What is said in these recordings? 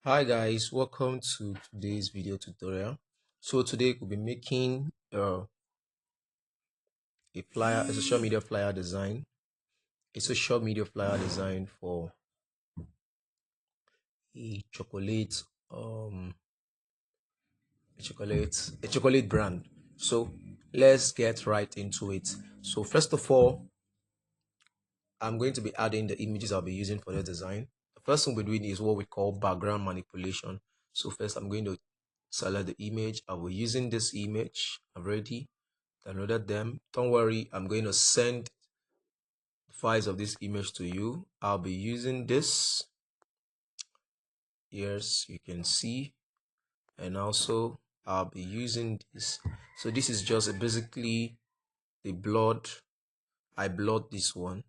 Hi guys, welcome to today's video tutorial. So today we'll be making a flyer, a social media flyer design, for a um chocolate brand. So let's get right into it. So first of all, I'm going to be adding the images I'll be using for the design. The first thing we're doing is what we call background manipulation. So first I'm going to select the image. I'll be using this image. I've already downloaded them. Don't worry, I'm going to send files of this image to you. I'll be using this. Yes, you can see. And also I'll be using this. So this is just basically the blood. I blot this one.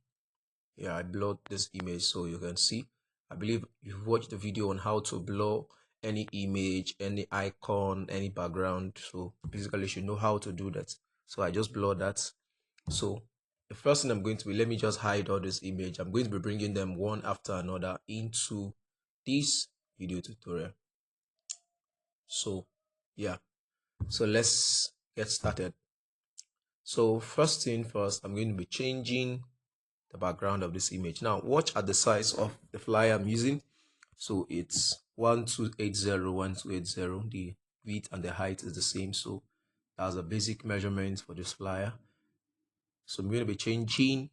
Yeah, I blot this image so you can see. I believe you've watched the video on how to blur any image, any icon, any background. So basically you should know how to do that. So I just blur that. So the first thing I'm going to be, let me just hide all this image. I'm going to be bringing them one after another into this video tutorial. So yeah, so let's get started. So first thing first, I'm going to be changing the background of this image. Now watch at the size of the flyer I'm using. So it's 1280 the width and the height is the same, so that's a basic measurement for this flyer. So I'm going to be changing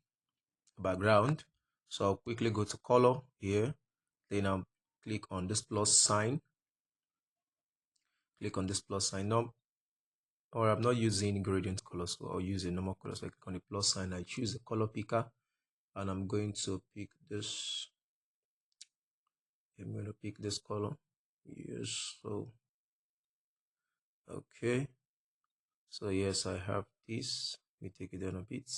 the background. So I'll quickly go to color here, then I'll click on this plus sign, now, or I'm not using gradient color, so I'll use a normal color. So I click on the plus sign, I choose the color picker, and I'm going to pick this. I'm going to pick this color. Yes, so okay, so yes, I have this. Let me take it down a bit.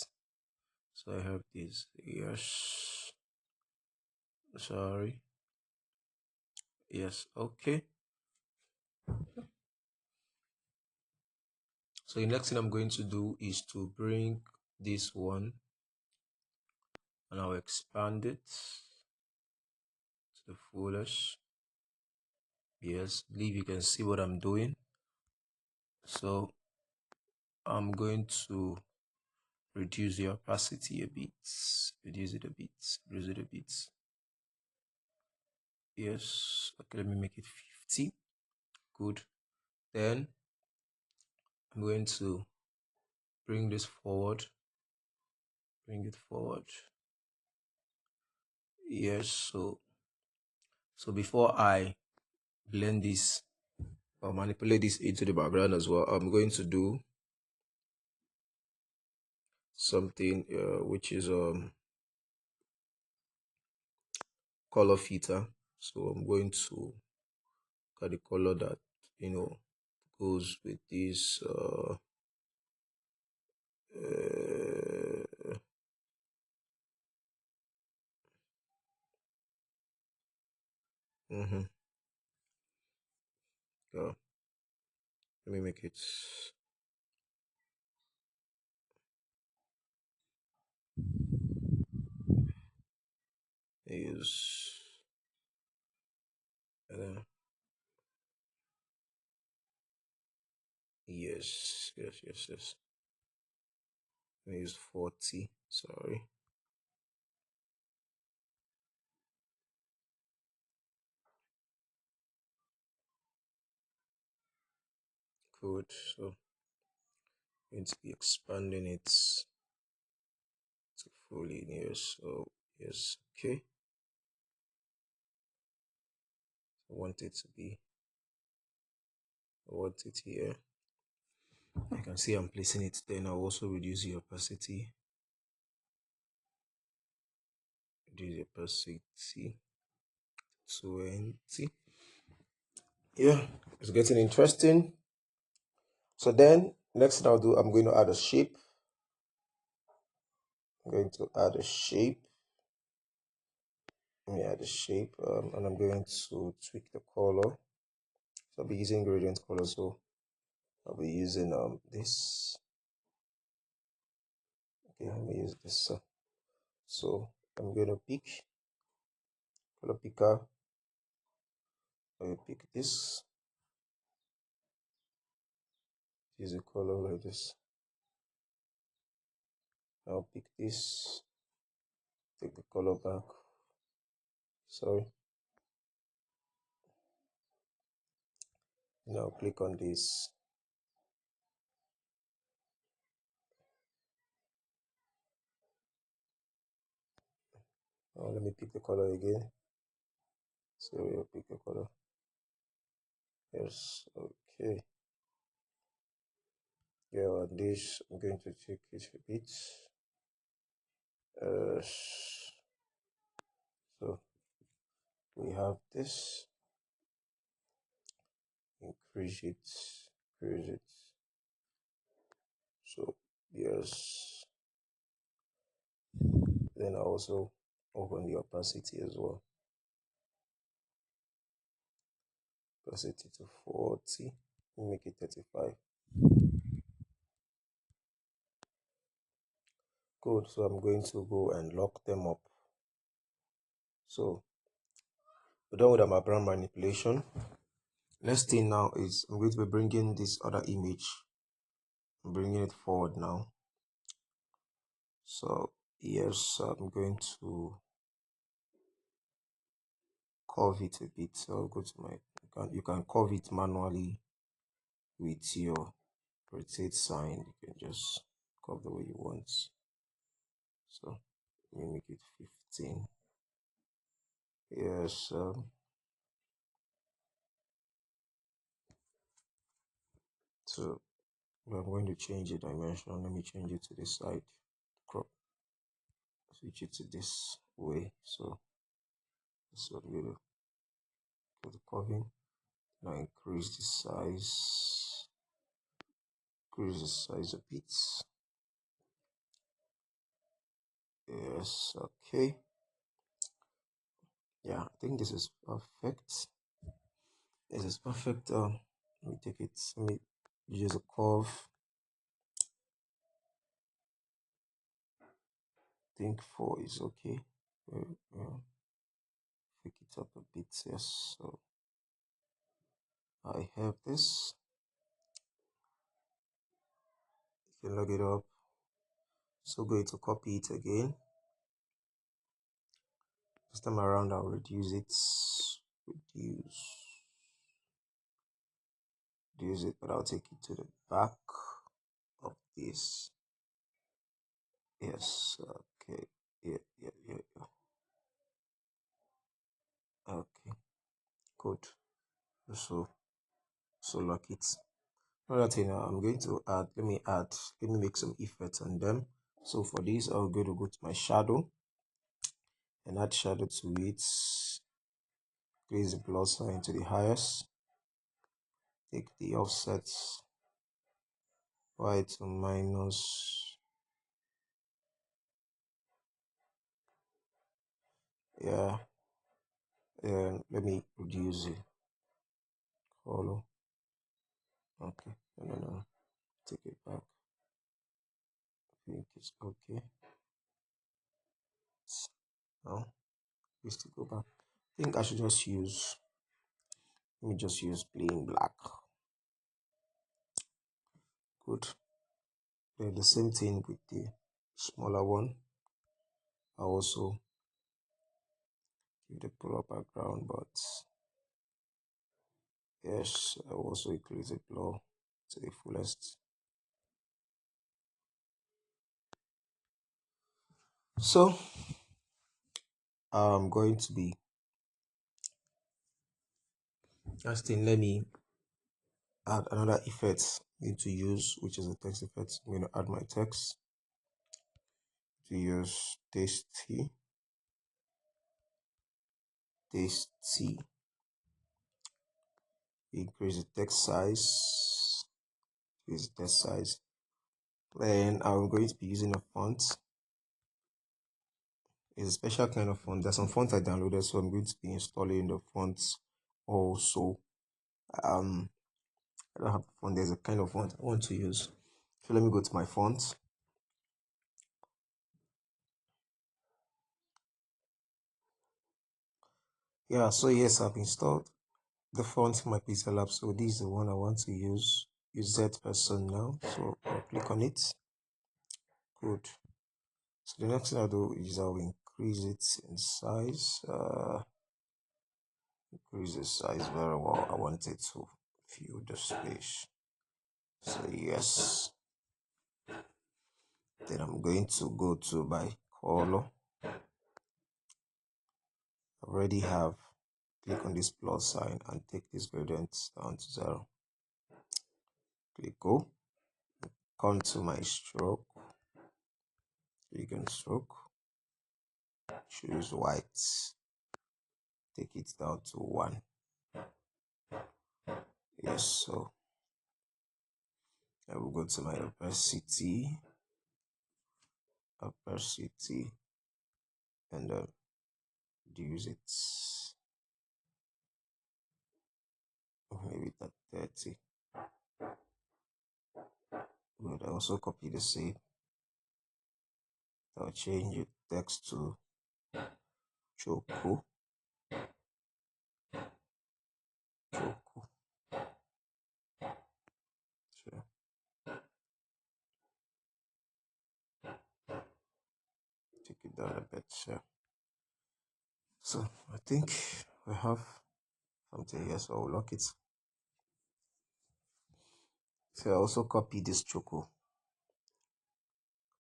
So I have this. Yes, sorry. Yes, okay. So the next thing I'm going to do is to bring this one, and I'll expand it to the fullest. Yes, believe you can see what I'm doing. So I'm going to reduce the opacity a bit, reduce it a bit, reduce it a bit. Yes, okay, let me make it 50. Good. Then I'm going to bring this forward, bring it forward. Yes, so before I blend this or manipulate this into the background as well, I'm going to do something which is color filter. So I'm going to get the color that goes with this uh, mm-hmm. Yeah, let me make it use uh, yes, let me use 40, sorry. Good. So I'm going to be expanding it to full linear. So yes, okay. I want it to be, I want it here. You can see I'm placing it. Then I'll also reduce the opacity. Reduce the opacity 20. Yeah, it's getting interesting. So then next thing I'll do, I'm going to add a shape. I'm going to add a shape. Let me add a shape, and I'm going to tweak the color. So I'll be using gradient color. So I'll be using this. Okay, let me use this. So I'm going to pick color picker. I will pick this. Use a color like this. I'll pick this. Take the color back. Sorry. Now click on this. Now let me pick the color again. So we'll pick the color. Yes, okay. Yeah, on this I'm going to take it a bit. So we have this. Increase it. Increase it. So yes. Then I also open the opacity as well. Opacity to 40. Make it 35. Good. So I'm going to go and lock them up. So we're done with our background manipulation. Next thing now is I'm going to be bringing this other image. I'm bringing it forward now. So yes, I'm going to curve it a bit. So I'll go to my, you can curve it manually with your rotate sign. You can just curve the way you want. So let me make it 15. Yes. So I'm going to change the dimension. Let me change it to this side. Crop. Switch it to this way. So this one will go the curving. Now increase the size. Increase the size a bit. Yes. Okay. Yeah, I think this is perfect. This is perfect. Let me take it. Let me use a curve. I think 4 is okay. Pick it up a bit. Yes. So I have this. You can log it up. So going to copy it again. This time around, I'll reduce it. Reduce it, but I'll take it to the back of this. Yes. Okay. Yeah. Okay. Good. So lock it. Another thing I'm going to add. Let me make some effects on them. So for this, I'll go to my shadow and add shadow to it. Place the plus sign to the highest. Take the offsets y to minus. Yeah. And let me reduce it. Follow. Okay. No. Take it back. I think it's okay. Now, we still go back. I think I should just use. Let me just use plain black. Good. Then the same thing with the smaller one. I also give the color background, but yes, I also increase the blur to the fullest. So I'm going to be casting. Let me add another effect to use, which is a text effect. I'm going to add my text to use tasty. Increase the text size. Increase the text size. Then I'm going to be using a font. It's a special kind of font. There's some fonts I downloaded, so I'm going to be installing the fonts also. I don't have a font. There's a kind of font I want to use. So let me go to my font. Yeah, so yes, I've installed the font in my Pixel app. So this is the one I want to use. Use Z person now. So I'll click on it. Good. So the next thing I'll do is I'll increase it in size. Increase the size very well. I want it to fill the space. So yes. Then I'm going to go to my color. I already have. Click on this plus sign and take this gradient down to 0. Click go. Come to my stroke. Click on stroke. Choose white. Take it down to 1. Yes, so I will go to my opacity, and reduce it. Maybe at 30. Good. I also copy the same. I'll change the text to Choco. Sure. Take it down a bit. Sure. So I think we have something here, so I'll lock it. So I also copy this Choco.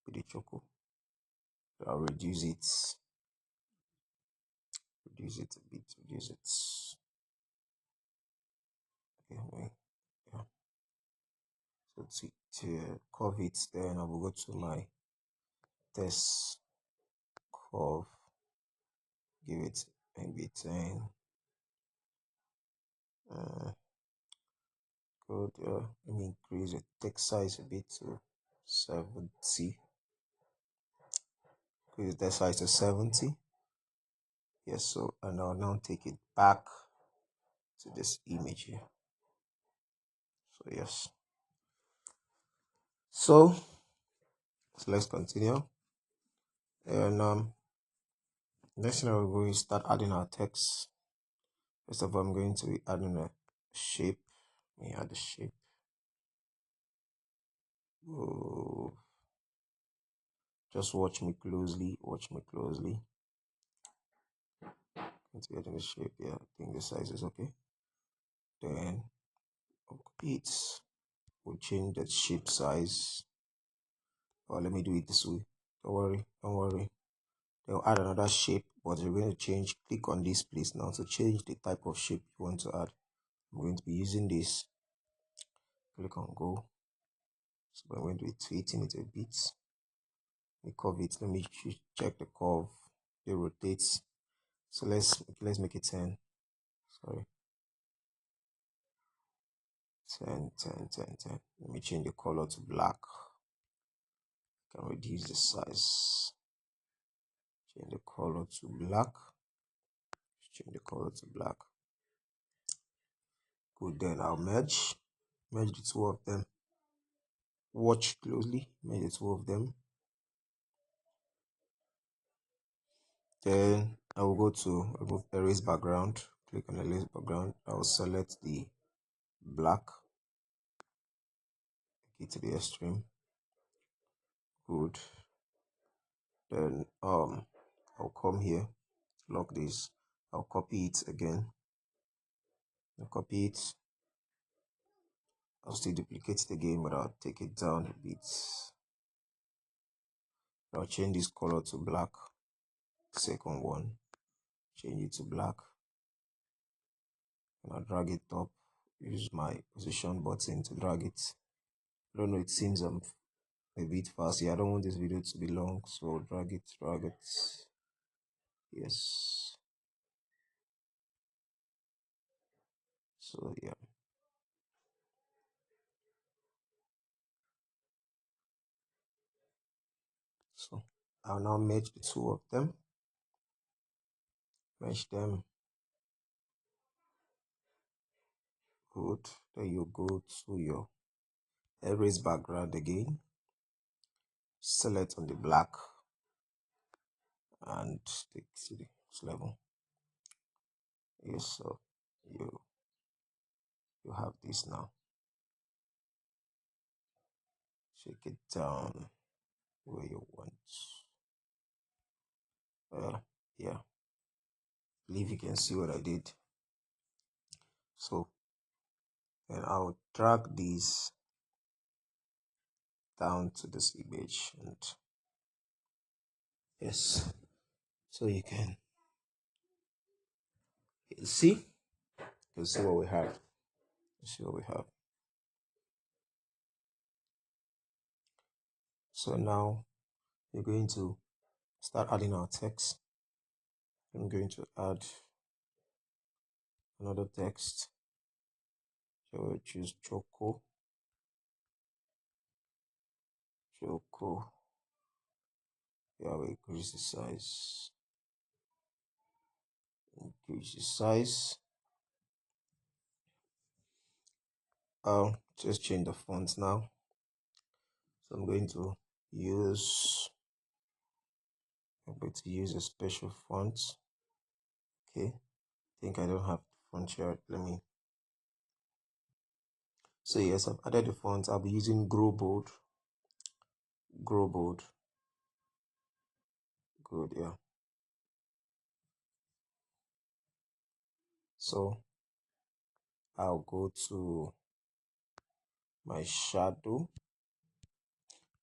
Copy the Choco. I'll reduce it. Reduce it a bit. Reduce it. Okay, wait. Yeah. So to curve it, then I will go to my test curve. Give it maybe 10. Good. Let me increase the text size a bit to 70. Increase the text size to 70. Yes, so and I'll now take it back to this image here. So yes. So let's continue. And next thing we're going to start adding our text. First of all, I'm going to be adding a shape. Let me add the shape. Oh, just watch me closely. Watch me closely. Let's get in the shape. Yeah, I think the size is okay. Then I'll copy it. We'll change the shape size. Or let me do it this way. Don't worry. Don't worry. They'll add another shape, but you're going to change. Click on this place now to change the type of shape you want to add. I'm going to be using this. Click on go. So I'm going to be tweeting it a bit. We curve it. Let me check the curve. It rotates. So let's make it 10. Sorry. 10, 10, 10, 10. Let me change the color to black. Can reduce the size. Change the color to black. Change the color to black. Good, then I'll merge the two of them. Watch closely, merge the two of them. Then I will go to remove erase background. Click on erase background. I will select the black. Take it to the extreme. Good. Then I'll come here, lock this. I'll copy it again. I'll copy it. I'll still duplicate it again, but I'll take it down a bit. I'll change this color to black. Second one, change it to black. And I'll drag it up. Use my position button to drag it. I don't know, it seems I'm a bit fast. Yeah, I don't want this video to be long, so drag it. Yes. So yeah. So I'll now merge the two of them. Merge them. Good. Then you go to your erase background again. Select on the black and take to the next level. Yes, so you You have this now. Shake it down where you want. Yeah, believe you can see what I did. So then I'll drag this down to this image, and yes, so you see, you can see what we have. You see what we have. So now we're going to start adding our text. I'm going to add another text. So we'll choose Choco. Yeah, we increase the size. Increase the size. Just change the font now. So I'm going to use a special font. Okay, I think I don't have the font here. Let me. So yes, I've added the font. I'll be using Grow Bold. Good, yeah. So I'll go to my shadow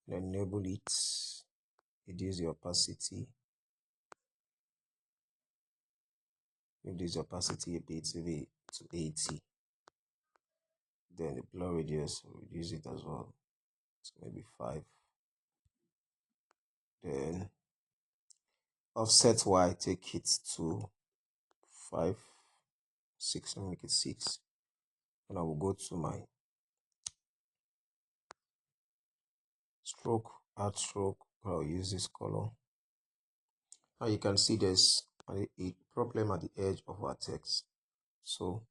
and enable it. Reduce the opacity. Reduce the opacity a bit to 80. Then the blur radius, reduce it as well. So maybe 5. Then offset Y, take it to 5, 6, and make it 6. And I will go to my stroke, add stroke. I'll use this color. Now you can see there's a problem at the edge of our text. So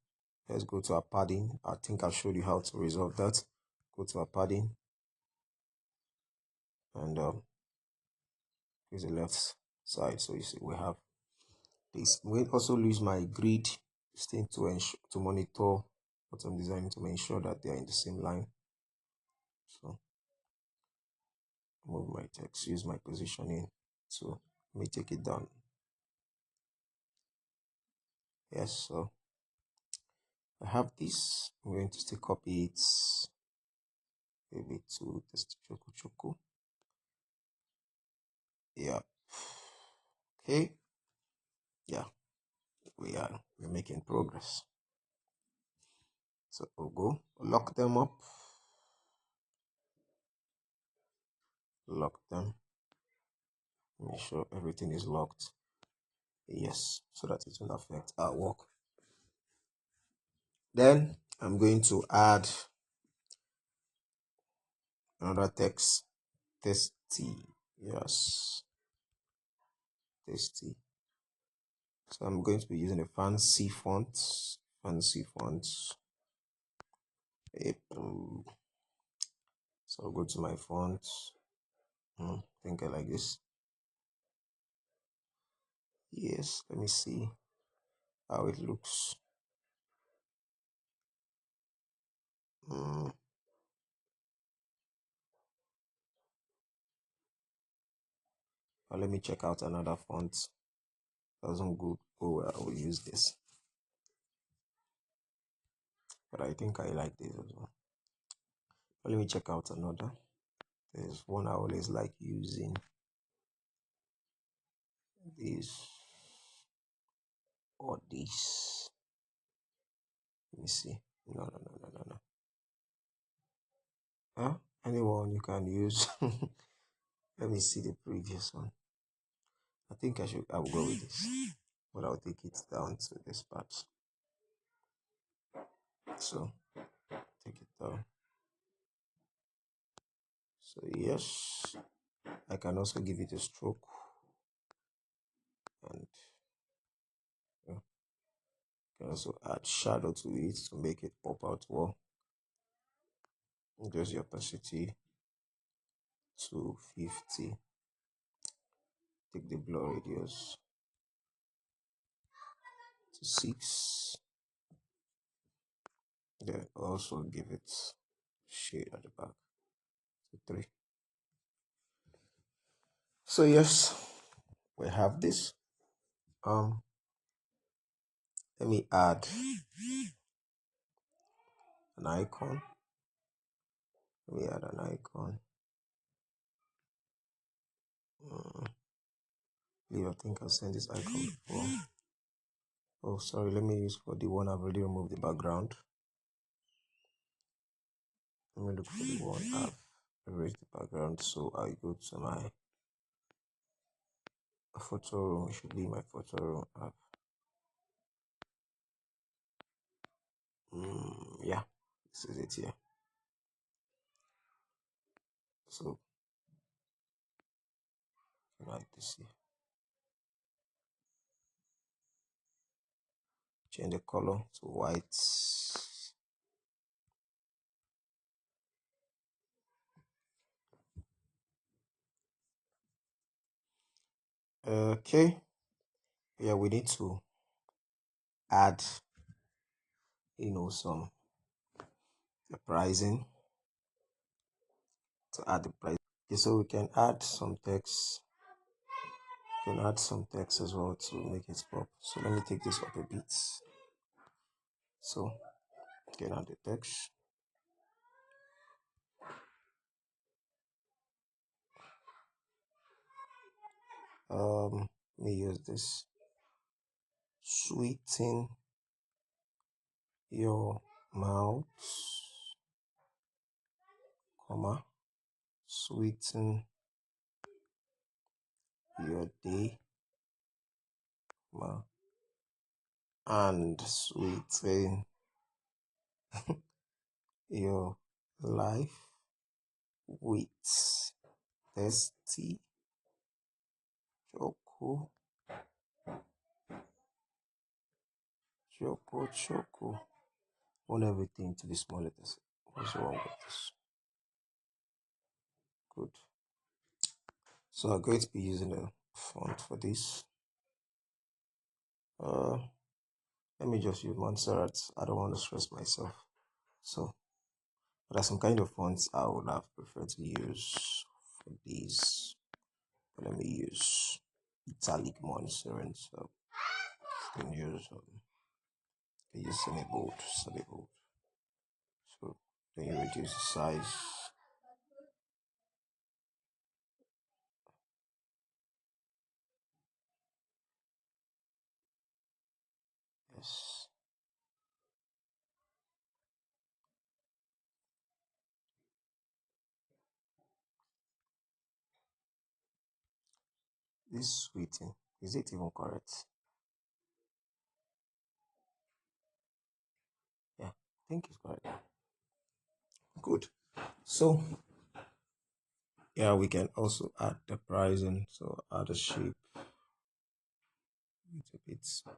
let's go to our padding. I think I've showed you how to resolve that. Go to our padding and use the left side. So you see we have this. We also use my grid thing to monitor what I'm designing to ensure that they are in the same line. So move my text, use my positioning. So let me take it down. Yes, so I have this. I'm going to still copy it maybe to test choco. Yeah. Okay. Yeah. We're making progress. So we'll go lock them up. Lock them. Make sure everything is locked. Yes, so that it will affect our work. Then I'm going to add another text. Tasty. Yes. Tasty. So I'm going to be using a fancy font. Fancy fonts. So I'll go to my font. I think I like this. Yes, let me see how it looks. Let me check out another font. Doesn't go well. I will use this. But I think I like this as well. Let me check out another. There's one I always like using. This or this. Let me see. No. Anyone you can use. Let me see the previous one. I think I will go with this. But I'll take it down to this part. So take it down. So yes, I can also give it a stroke. And can also add shadow to it to make it pop out well. Just the opacity to 50. Take the blur radius to 6. Then also give it shade at the back. So three. So yes, we have this. Um, let me add an icon. Let me add an icon. Mm, I think I'll send this icon before. Oh, sorry. Let me use for the one I've already removed the background. Let me look for the one I've erased the background. So I go to my photo room. It should be my photo room app. Yeah, this is it here. So like this here. Change the color to white. Okay. Yeah, we need to add, some the pricing to add the price. Okay, so we can add some text. We can add some text as well to make it pop. So let me take this up a bit. So we can add the text. Let me use this. Sweeten your mouth, comma. Sweeten your day, comma. And sweeten your life with tasty choco, choco. Want everything to be small letters. What's wrong with this? Good. So I'm going to be using a font for this. Uh, Let me just use Montserrat. I don't want to stress myself. So there's some kind of fonts I would have preferred to use for these. But let me use italic Montserrat. So you can use semi-bold, semi-bold. So then you reduce the size. Yes. This sweeting, is it even correct? Yeah, I think it's correct. Good. So yeah, we can also add the pricing. So add a shape with a bit. So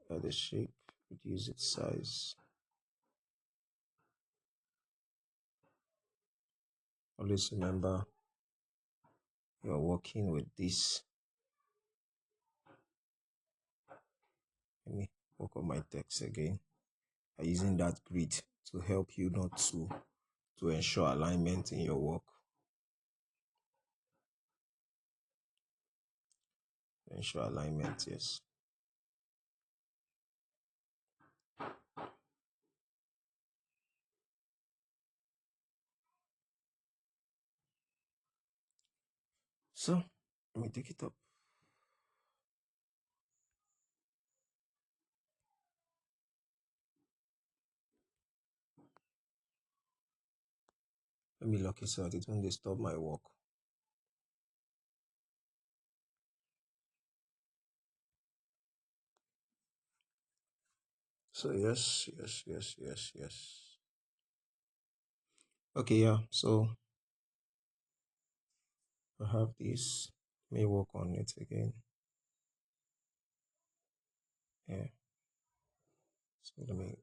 add the shape, reduce its size. Always remember you're working with this. Let me work on my text again. By using that grid to help you not to ensure alignment in your work. Ensure alignment, yes. So let me take it up. Let me lock it so that it won't disturb my work. So yes. Okay, yeah. So I have this. Let me work on it again. Yeah. So let me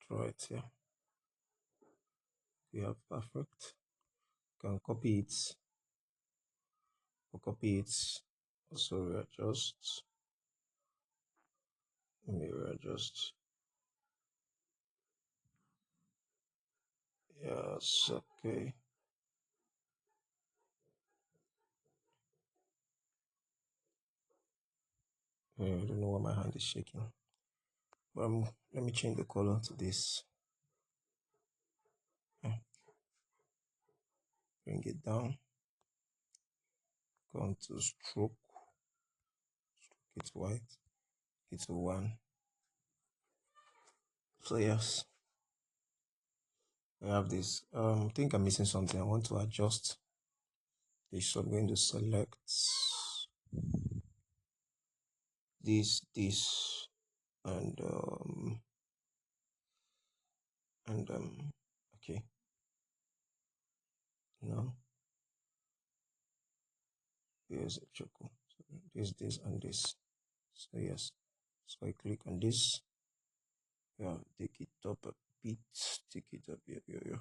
draw it here. We have perfect. Can copy it. We'll copy it. Also readjust. Let me readjust. Yes, okay. I don't know why my hand is shaking. Let me change the color to this. Bring it down. Go on to stroke. It's white. It's a one. So yes, I have this. I think I'm missing something. I want to adjust this. So I'm going to select this, and and okay. Now here's a choco. So this, and this. So yes. So I click on this. Yeah, take it up a bit. Take it up. Yeah. I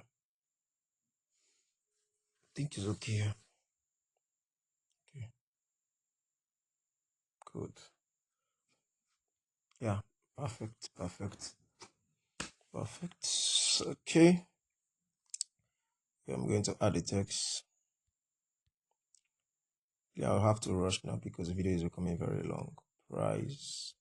think it's okay. Okay, good. Yeah, perfect. Okay. I'm going to add the text. Yeah, I'll have to rush now because the video is becoming very long. Price.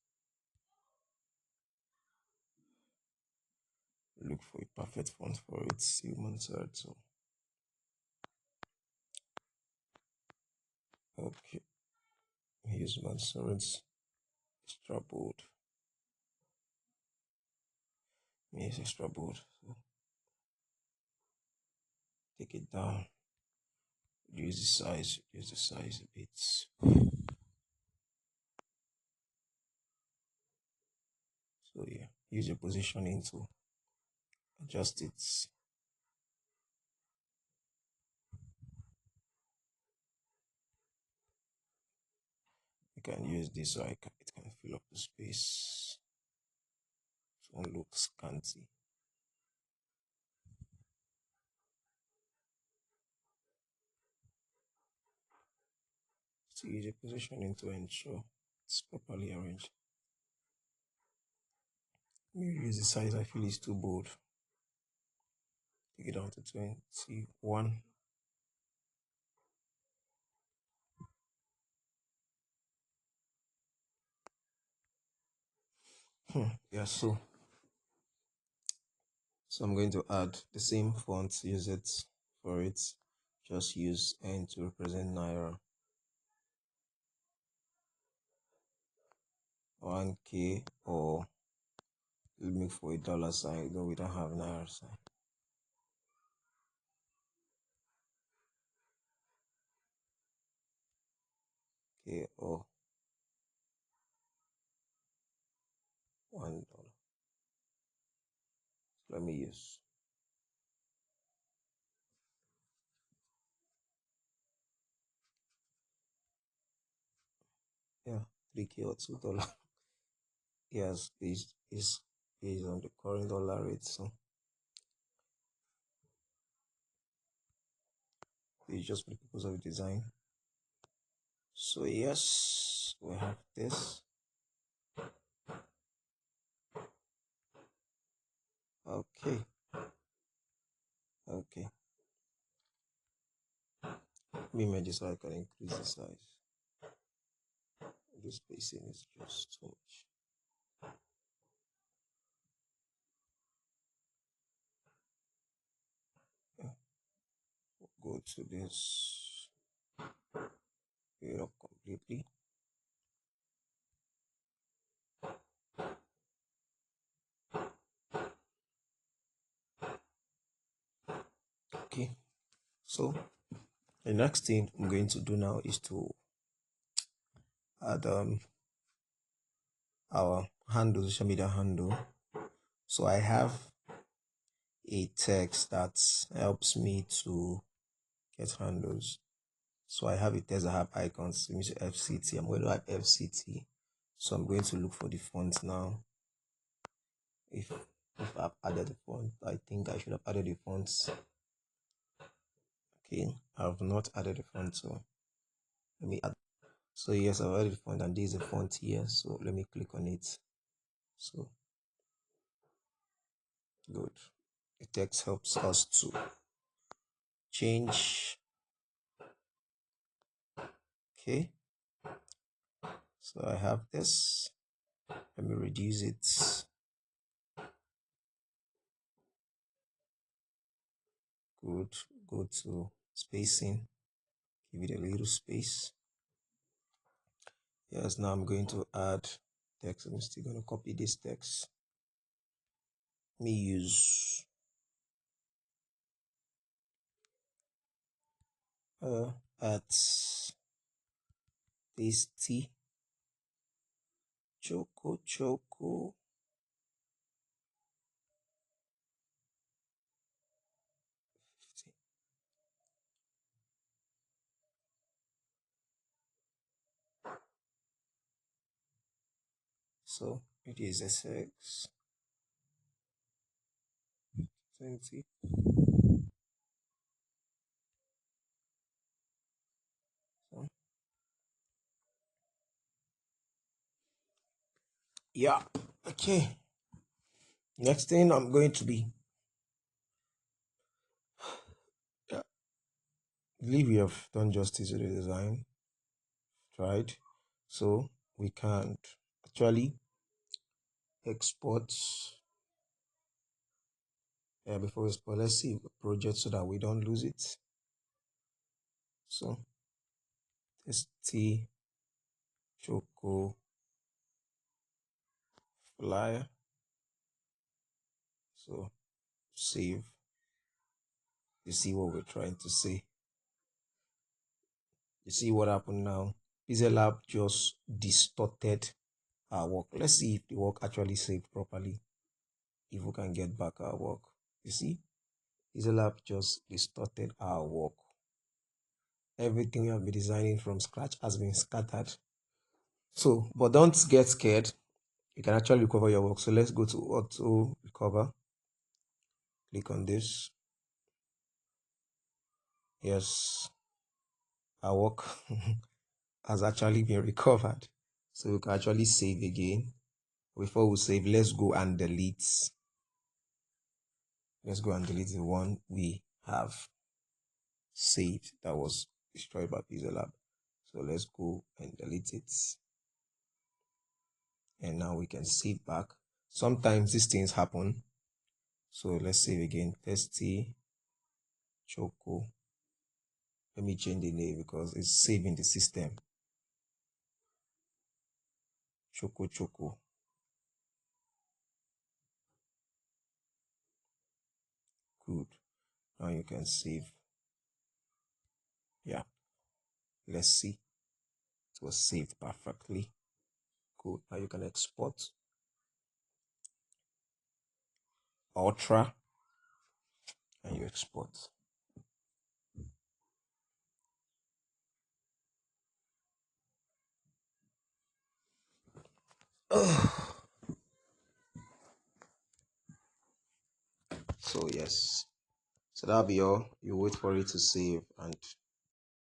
Look for a perfect font for it. Human search. So okay. Here's Mansard's extra bold. Here's extra bold. So take it down. Reduce the size a bit. So yeah, use your positioning to adjust it. You can use this so it can fill up the space. So it looks scanty. So use your positioning to ensure it's properly arranged. Maybe use the size I feel is too bold. Take it down to 21. Yeah, so I'm going to add the same font, use it for it. Just use N to represent Naira. 1K, or look for a dollar sign, though we don't have Naira sign. Okay, or $1. So let me use, yeah, 3K or $2. Yes, is based on the current dollar rate. So it's just for the purpose of design. So yes, we have this. Okay. Let me image so I can increase the size. This spacing is just too much. Yeah. Go to this, fill it up completely. Okay, so the next thing I'm going to do now is to add our handle, social media handle. So I have a text that helps me to get handles. So I have a text that have icons. Let me say FCT. I'm going to add FCT. So I'm going to look for the font now. If I've added the font, I think I should have added the fonts. Okay, I have not added the font, so let me add. So yes, I've added the font, and this is the font here. So let me click on it. So good. The text helps us to change. Okay, so I have this. Let me reduce it. Good. Go to spacing. Give it a little space. Yes, now I'm going to add text. I'm still going to copy this text. Let me use at tasty choco. So it is SX 20. So, yeah. Okay. Next thing I'm going to be. Yeah. I believe we have done justice to the design. Right. So we can actually export. Before we export, let's see the project so that we don't lose it. So ST Choco flyer. So save. You see what we're trying to say. You see what happened now. Pixel Lab just distorted our work. Let's see if the work actually saved properly. If we can get back our work. You see, Pixel Lab just distorted our work. Everything we have been designing from scratch has been scattered. So, but don't get scared. You can actually recover your work. So let's go to auto recover. Click on this. Yes, our work has actually been recovered. So we can actually save again. Before we save, let's go and delete. Let's go and delete the one we have saved that was destroyed by Pixel Lab. So let's go and delete it. And now we can save back. Sometimes these things happen. So let's save again. Testy Choco. Let me change the name because it's saving the system. Choco. Good. Now you can save. Yeah. Let's see. It was saved perfectly. Good. Now you can export. Ultra. And you export. So yes. So that'll be all. You wait for it to save and